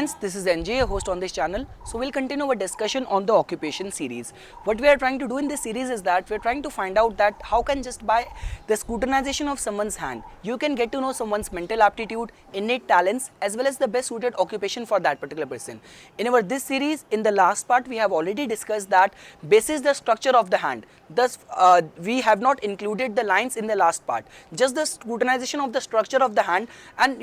friends, this is NJ, a host on this channel. So we'll continue our discussion on the occupation series. What we are trying to do in this series is that we're trying to find out that how can just by the scrutinization of someone's hand, you can get to know someone's mental aptitude, innate talents, as well as the best suited occupation for that particular person. In our this series, in the last part, we have already discussed that basis the structure of the hand. Thus, we have not included the lines in the last part. Just the scrutinization of the structure of the hand, and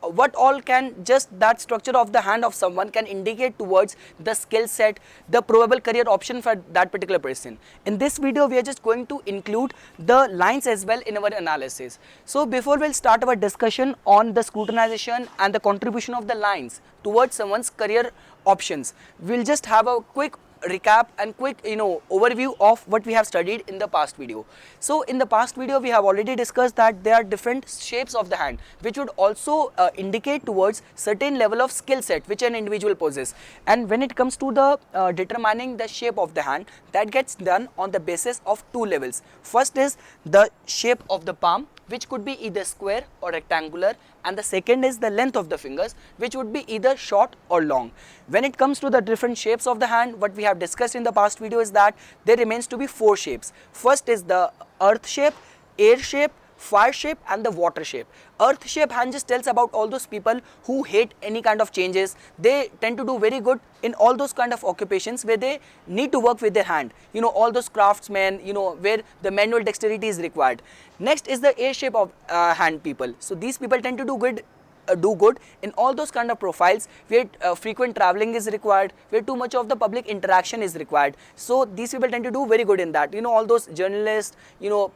what all can just that structure of the hand of someone can indicate towards the skill set, the probable career option for that particular person. In this video, we are just going to include the lines as well in our analysis. So before we'll start our discussion on the scrutinization and the contribution of the lines towards someone's career options, we'll just have a quick recap and quick overview of what we have studied in the past video. So in the past video, we have already discussed that there are different shapes of the hand which would also indicate towards certain level of skill set which an individual possesses. And when it comes to the determining the shape of the hand, that gets done on the basis of two levels. First is the shape of the palm, which could be either square or rectangular, and the second is the length of the fingers, which would be either short or long. When it comes to the different shapes of the hand, what we have discussed in the past video is that there remains to be four shapes. First is the earth shape, air shape, fire shape, and the water shape. Earth shape hand just tells about all those people who hate any kind of changes. They tend to do very good in all those kind of occupations where they need to work with their hand. All those craftsmen, where the manual dexterity is required. Next is the air shape of hand people. So these people tend to do good in all those kind of profiles where frequent traveling is required, where too much of the public interaction is required. So these people tend to do very good in that. All those journalists,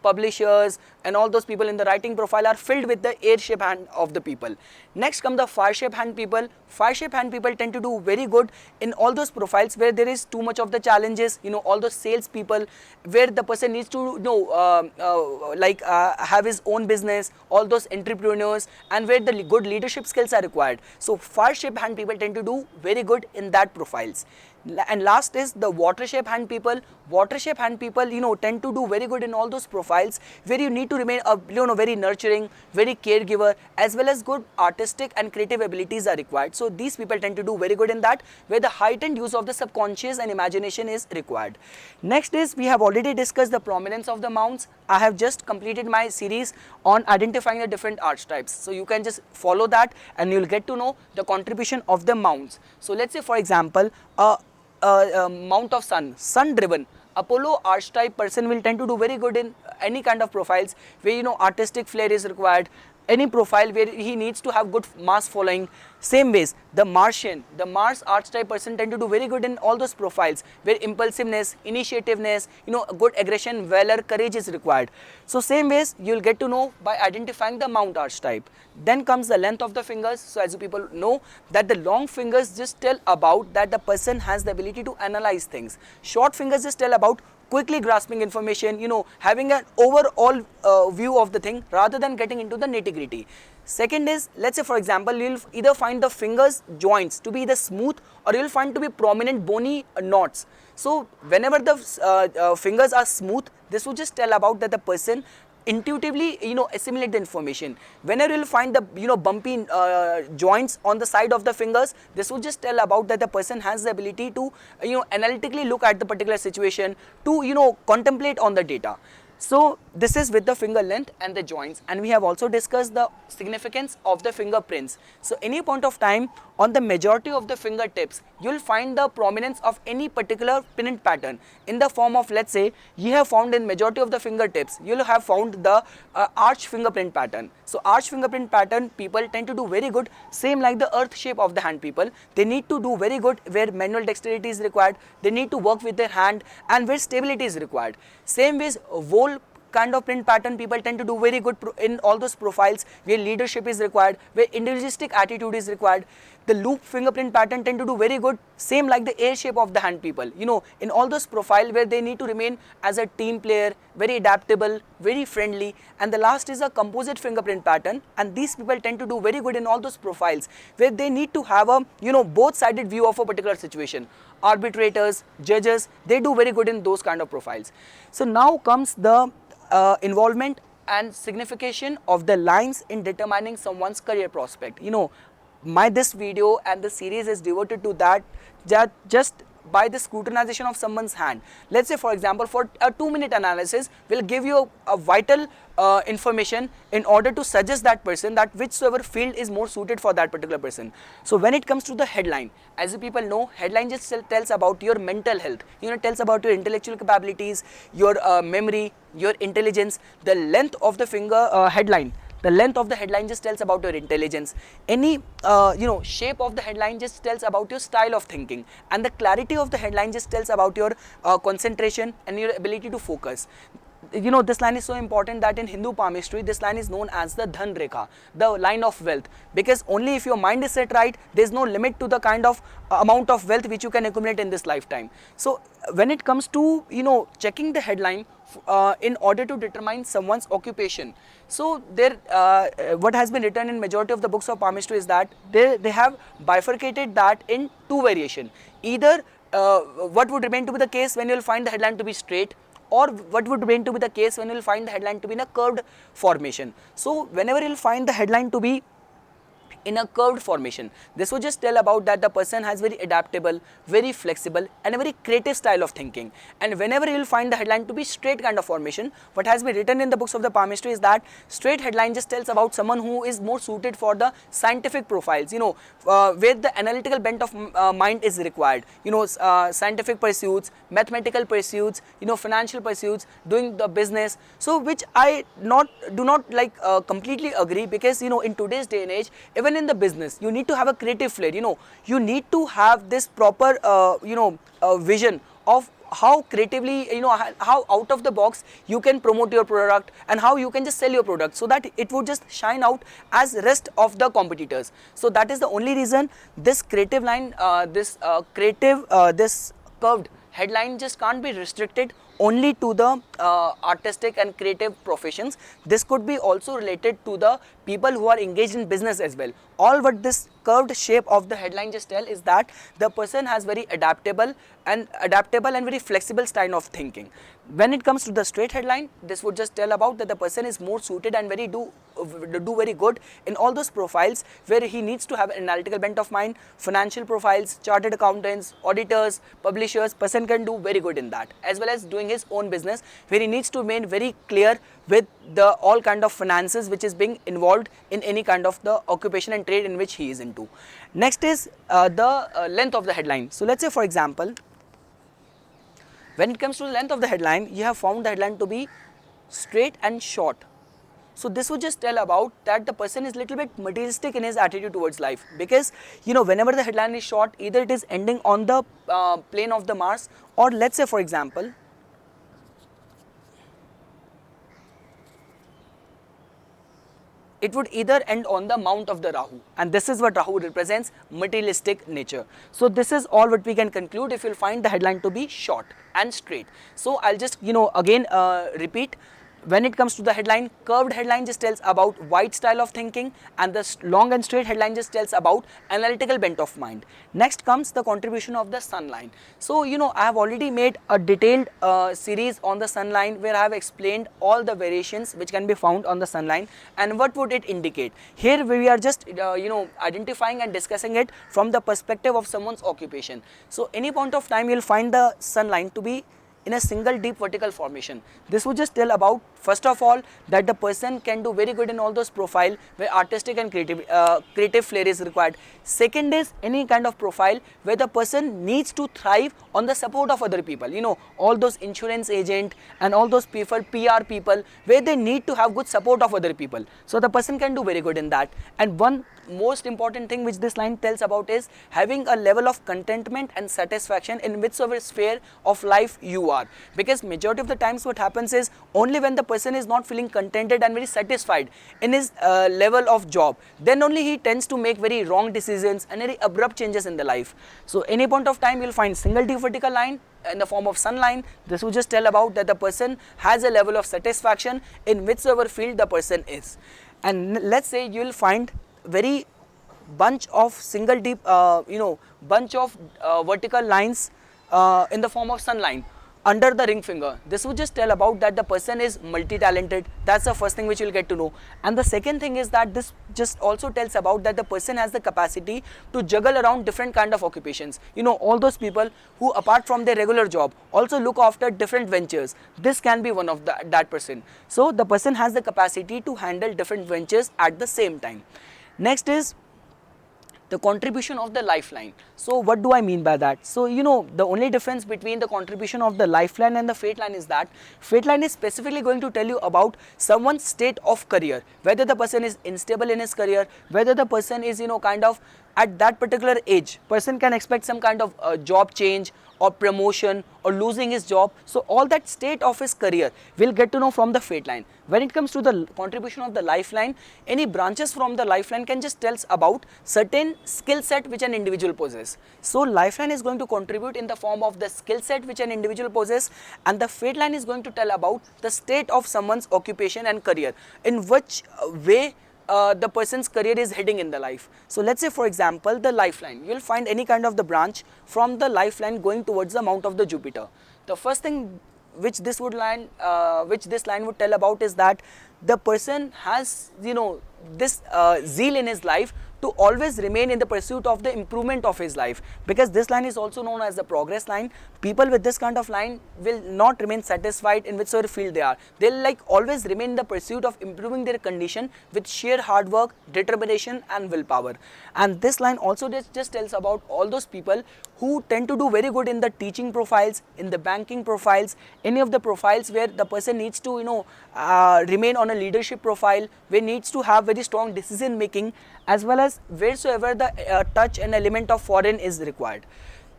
publishers, and all those people in the writing profile are filled with the air shape hand of the people. Next come the fire shape hand people. Fire shape hand people tend to do very good in all those profiles where there is too much of the challenges, all those sales people where the person needs to have his own business, all those entrepreneurs, and where the good leadership skills are required. So fire shape hand people tend to do very good in that profiles. And last is the water shape hand people. Water shape hand people tend to do very good in all those profiles where you need to remain very nurturing, very caregiver, as well as good artistic and creative abilities are required. So these people tend to do very good in that, where the heightened use of the subconscious and imagination is required. Next is, we have already discussed the prominence of the mounts. I have just completed my series on identifying the different archetypes. So you can just follow that and you'll get to know the contribution of the mounts. So let's say, for example, mount of sun driven Apollo archetype person will tend to do very good in any kind of profiles where artistic flair is required, any profile where he needs to have good mass following. Same ways, the Mars archetype person tend to do very good in all those profiles where impulsiveness, initiativeness, good aggression, valor, courage is required. So same ways, you'll get to know by identifying the mount archetype. Then comes the length of the fingers. So as you people know that the long fingers just tell about that the person has the ability to analyze things. Short fingers just tell about quickly grasping information, having an overall view of the thing rather than getting into the nitty-gritty. Second is, let's say for example, you'll either find the fingers joints to be the smooth, or you'll find to be prominent bony knots. So whenever the fingers are smooth, this will just tell about that the person intuitively assimilate the information. Whenever you'll find the bumpy joints on the side of the fingers, this will just tell about that the person has the ability to analytically look at the particular situation, to contemplate on the data. So this is with the finger length and the joints, and we have also discussed the significance of the fingerprints. So any point of time on the majority of the fingertips, you'll find the prominence of any particular print pattern in the form of, let's say, you have found in majority of the fingertips, you'll have found the arch fingerprint pattern. So arch fingerprint pattern people tend to do very good, same like the earth shape of the hand people. They need to do very good where manual dexterity is required, they need to work with their hand, and where stability is required. Same ways, vole kind of print pattern people tend to do very good in all those profiles where leadership is required, where individualistic attitude is required. The loop fingerprint pattern tend to do very good, same like the air shape of the hand people, in all those profile where they need to remain as a team player, very adaptable, very friendly. And the last is a composite fingerprint pattern, and these people tend to do very good in all those profiles where they need to have a both sided view of a particular situation. Arbitrators, judges, they do very good in those kind of profiles. So now comes the involvement and signification of the lines in determining someone's career prospect. my this video and the series is devoted to that, just by the scrutinization of someone's hand. Let's say for example, for a 2-minute analysis will give you a vital information in order to suggest that person that whichsoever field is more suited for that particular person. So when it comes to the headline, as you people know, headline just tells about your mental health, tells about your intellectual capabilities, your memory, your intelligence. The length of the headline, the length of the headline just tells about your intelligence. Any shape of the headline just tells about your style of thinking, and the clarity of the headline just tells about your concentration and your ability to focus. This line is so important that in Hindu palmistry this line is known as the Dhan Rekha, the line of wealth, because only if your mind is set right, there is no limit to the kind of amount of wealth which you can accumulate in this lifetime. So when it comes to checking the headline in order to determine someone's occupation, so there what has been written in majority of the books of palmistry is that they have bifurcated that in two variation. Either what would remain to be the case when you will find the headline to be straight, or what would remain to be the case when you will find the headline to be in a curved formation. So whenever you will find the headline to be in a curved formation, this would just tell about that the person has very adaptable, very flexible and a very creative style of thinking. And whenever you will find the headline to be straight kind of formation, what has been written in the books of the palmistry is that straight headline just tells about someone who is more suited for the scientific profiles, where the analytical bent of mind is required, scientific pursuits, mathematical pursuits, financial pursuits, doing the business. So which I do not like completely agree, because in today's day and age, even in the business you need to have a creative flair. You need to have this proper vision of how creatively, how out of the box you can promote your product and how you can just sell your product, so that it would just shine out as rest of the competitors. So that is the only reason this creative line, this curved headline just can't be restricted only to the artistic and creative professions. This could be also related to the people who are engaged in business as well. All what this curved shape of the headline just tell is that the person has very adaptable and very flexible style of thinking. When it comes to the straight headline, this would just tell about that the person is more suited and do very good in all those profiles where he needs to have an analytical bent of mind, financial profiles, chartered accountants, auditors, publishers. Person can do very good in that, as well as doing his own business where he needs to remain very clear with the all kind of finances which is being involved in any kind of the occupation and trade in which he is into. Next is the length of the headline. So let's say for example, when it comes to the length of the headline, you have found the headline to be straight and short. So this would just tell about that the person is little bit materialistic in his attitude towards life, because whenever the headline is short, either it is ending on the plane of the Mars, or let's say for example, it would either end on the mount of the Rahu, and this is what Rahu represents, materialistic nature. So this is all what we can conclude if you'll find the headline to be short and straight. So I'll just again repeat. When it comes to the headline, curved headline just tells about wide style of thinking, and the long and straight headline just tells about analytical bent of mind. Next comes the contribution of the sun line. So I have already made a detailed series on the sun line where I have explained all the variations which can be found on the sun line and what would it indicate. Here we are just identifying and discussing it from the perspective of someone's occupation. So any point of time you will find the sun line to be in a single deep vertical formation. This would just tell about, first of all, that the person can do very good in all those profile where artistic and creative flair is required. Second is any kind of profile where the person needs to thrive on the support of other people. All those insurance agent and all those people, PR people, where they need to have good support of other people. So the person can do very good in that. And one most important thing which this line tells about is having a level of contentment and satisfaction in whichever sphere of life you are, because majority of the times what happens is only when the person is not feeling contented and very satisfied in his level of job, then only he tends to make very wrong decisions and very abrupt changes in the life. So any point of time you will find single deep vertical line in the form of sun line. This will just tell about that the person has a level of satisfaction in whichever field the person is. And let's say you will find very bunch of single deep bunch of vertical lines in the form of sun line. under the ring finger, this would just tell about that the person is multi-talented. That's the first thing which you'll get to know. And the second thing is that this just also tells about that the person has the capacity to juggle around different kind of occupations. You know, all those people who apart from their regular job also look after different ventures, this can be one of that person. So the person has the capacity to handle different ventures at the same time. Next is the contribution of the lifeline. So what do I mean by that? So you know, the only difference between the contribution of the lifeline and the fate line is that fate line is specifically going to tell you about someone's state of career, whether the person is unstable in his career, whether the person is, you know, kind of at that particular age, person can expect some kind of job change or promotion or losing his job. So all that state of his career will get to know from the fate line. When it comes to the contribution of the lifeline, any branches from the lifeline can just tell us about certain skill set which an individual possesses. So lifeline is going to contribute in the form of the skill set which an individual possesses, and the fate line is going to tell about the state of someone's occupation and career, in which way the person's career is heading in the life. So let's say for example the lifeline, you will find any kind of the branch from the lifeline going towards the mount of the Jupiter. The first thing which this line would tell about is that the person has, you know, this zeal in his life to always remain in the pursuit of the improvement of his life, because this line is also known as the progress line. People with this kind of line will not remain satisfied in whichever field they are. They'll like always remain in the pursuit of improving their condition with sheer hard work, determination and willpower. And this line also just tells about all those people who tend to do very good in the teaching profiles, in the banking profiles, any of the profiles where the person needs to, you know, remain on a leadership profile, where needs to have very strong decision making, as well as wheresoever the touch and element of foreign is required.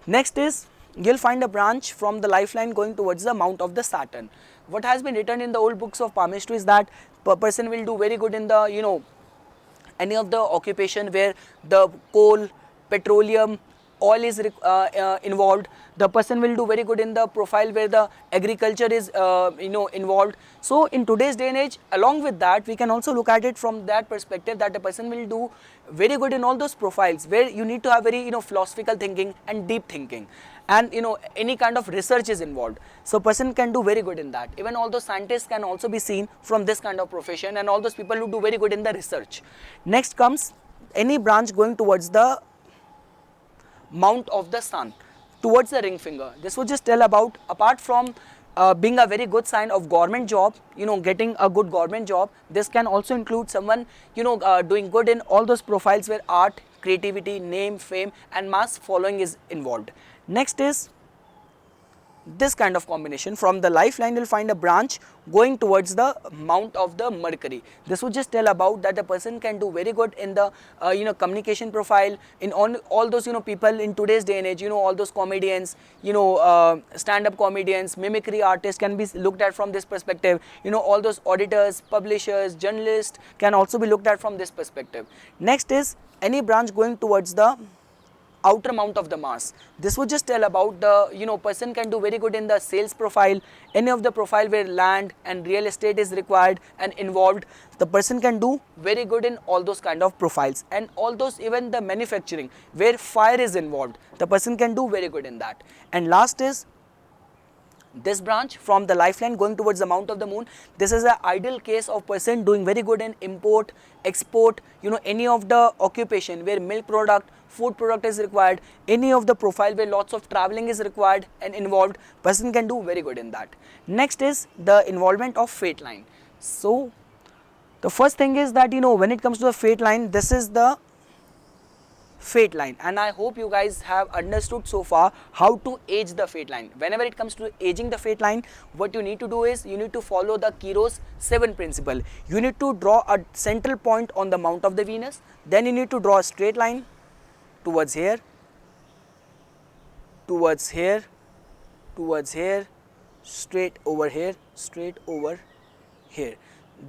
Next is, you'll find a branch from the lifeline going towards the mount of the Saturn. What has been written in the old books of palmistry is that a person will do very good in the, you know, any of the occupation where the coal, petroleum, oil is involved. The person will do very good in the profile where the agriculture is you know, involved. So in today's day and age, along with that, we can also look at it from that perspective that a person will do very good in all those profiles where you need to have very, you know, philosophical thinking and deep thinking, and you know, any kind of research is involved. So person can do very good in that. Even all those scientists can also be seen from this kind of profession, and all those people who do very good in the research. Next comes any branch going towards the mount of the sun, towards the ring finger. This would just tell about, apart from being a very good sign of government job, you know, getting a good government job, this can also include someone, you know, doing good in all those profiles where art, creativity, name, fame and mass following is involved. Next is this kind of combination. From the lifeline, you'll find a branch going towards the mount of the Mercury. This would just tell about that the person can do very good in the you know, communication profile, in all those, you know, people in today's day and age, you know, all those comedians, you know, stand-up comedians, mimicry artists can be looked at from this perspective. You know, all those auditors, publishers, journalists can also be looked at from this perspective. Next is any branch going towards the outer mount of the Mars. This would just tell about the, you know, person can do very good in the sales profile, any of the profile where land and real estate is required and involved. The person can do very good in all those kind of profiles, and all those, even the manufacturing where fire is involved, the person can do very good in that. And last is this branch from the lifeline going towards the mount of the moon. This is an ideal case of person doing very good in import, export, you know, any of the occupation where milk product, food product is required, any of the profile where lots of traveling is required and involved, person can do very good in that. Next is the involvement of fate line. So the first thing is that, you know, when it comes to the fate line, this is the fate line, and I hope you guys have understood so far how to age the fate line. Whenever it comes to aging the fate line, what you need to do is you need to follow the Quiros 7 principle. You need to draw a central point on the mount of the Venus, then you need to draw a straight line towards here, towards here, towards here, straight over here, straight over here.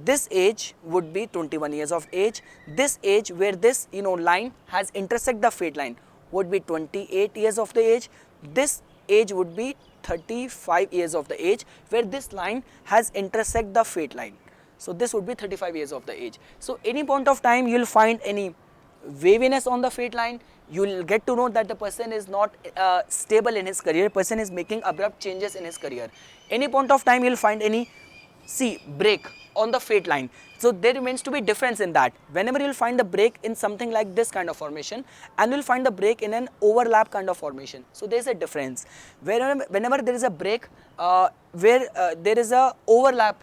This age would be 21 years of age. This age where this, you know, line has intersect the fate line would be 28 years of the age. This age would be 35 years of the age where this line has intersect the fate line. So this would be 35 years of the age. So any point of time you will find any waviness on the fate line, you'll get to know that the person is not stable in his career, person is making abrupt changes in his career. Any point of time you'll find any, see, break on the fate line. So there remains to be difference in that. Whenever you'll find the break in something like this kind of formation, and you'll find the break in an overlap kind of formation. So there's a difference. Whenever there is a break where there is a overlap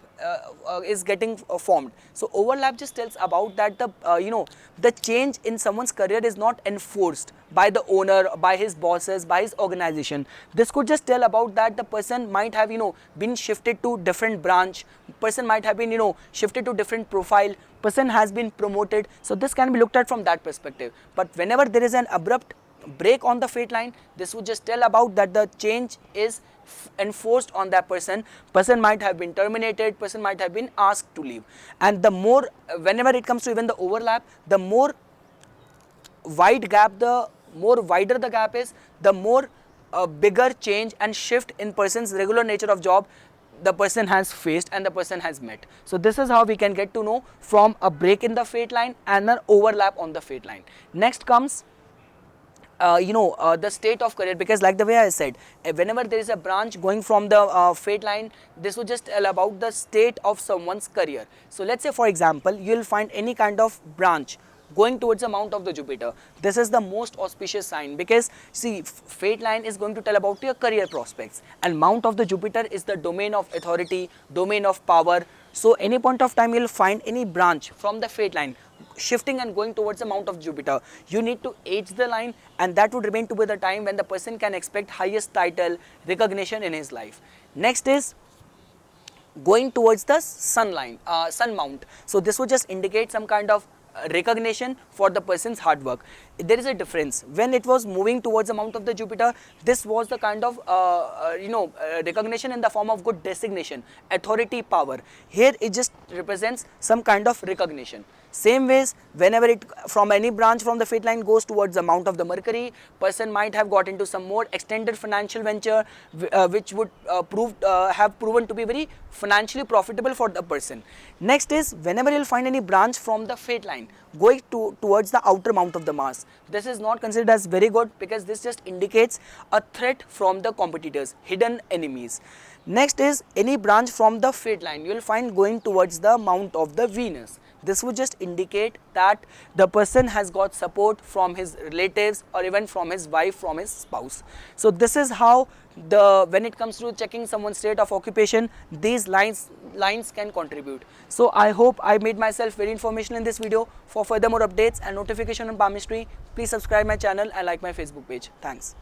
is getting formed. So overlap just tells about that the the change in someone's career is not enforced by the owner, by his bosses, by his organization. This could just tell about that the person might have been shifted to different branch, person might have been shifted to different profile, person has been promoted. So this can be looked at from that perspective. But whenever there is an abrupt break on the fate line, this would just tell about that the change is enforced on that person. Person might have been terminated, person might have been asked to leave. And the more, whenever it comes to even the overlap, the more wide gap, the more wider the gap is, the more bigger change and shift in person's regular nature of job the person has faced and the person has met. So this is how we can get to know from a break in the fate line and an overlap on the fate line. Next comes the state of career, because like the way I said, whenever there is a branch going from the fate line, this would just tell about the state of someone's career. So let's say for example, you will find any kind of branch going towards the mount of the Jupiter. This is the most auspicious sign, because see, fate line is going to tell about your career prospects, and mount of the Jupiter is the domain of authority, domain of power. So any point of time you will find any branch from the fate line shifting and going towards the mount of Jupiter, you need to age the line, and that would remain to be the time when the person can expect highest title, recognition in his life. Next is going towards the sun line, sun mount. So this would just indicate some kind of recognition for the person's hard work. There is a difference. When it was moving towards the mount of the Jupiter, this was the kind of recognition in the form of good designation, authority, power. Here it just represents some kind of recognition. Same ways, whenever it from any branch from the fate line goes towards the mount of the Mercury, person might have got into some more extended financial venture which would have proven to be very financially profitable for the person. Next is, whenever you'll find any branch from the fate line going towards the outer mount of the Mars, this is not considered as very good, because this just indicates a threat from the competitors, hidden enemies. Next is any branch from the fate line you will find going towards the mount of the Venus. This would just indicate that the person has got support from his relatives or even from his wife, from his spouse. So this is how when it comes to checking someone's state of occupation, these lines can contribute. So I hope I made myself very informational in this video. For further more updates and notification on palmistry, please subscribe my channel and like my Facebook page. Thanks.